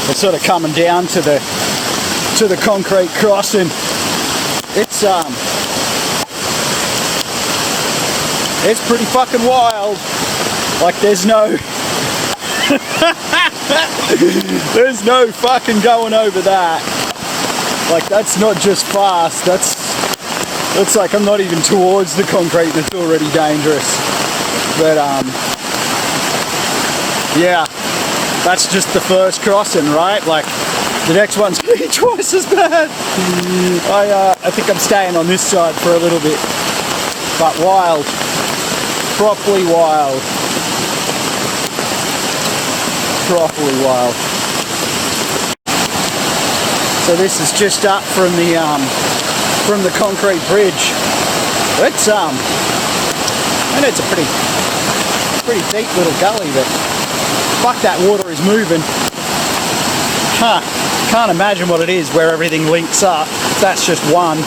It's sort of coming down to the concrete crossing. It's pretty fucking wild. Like there's no there's no fucking going over that. Like that's not just fast, that's like I'm not even towards the concrete and it's already dangerous. But yeah, that's just the first crossing, right? Like the next one's gonna be twice as bad. I think I'm staying on this side for a little bit. But wild. Properly wild. Properly wild. So this is just up from the concrete bridge. It's I know it's a pretty deep little gully, but fuck, that water is moving. Huh. Can't imagine what it is where everything links up. That's just one.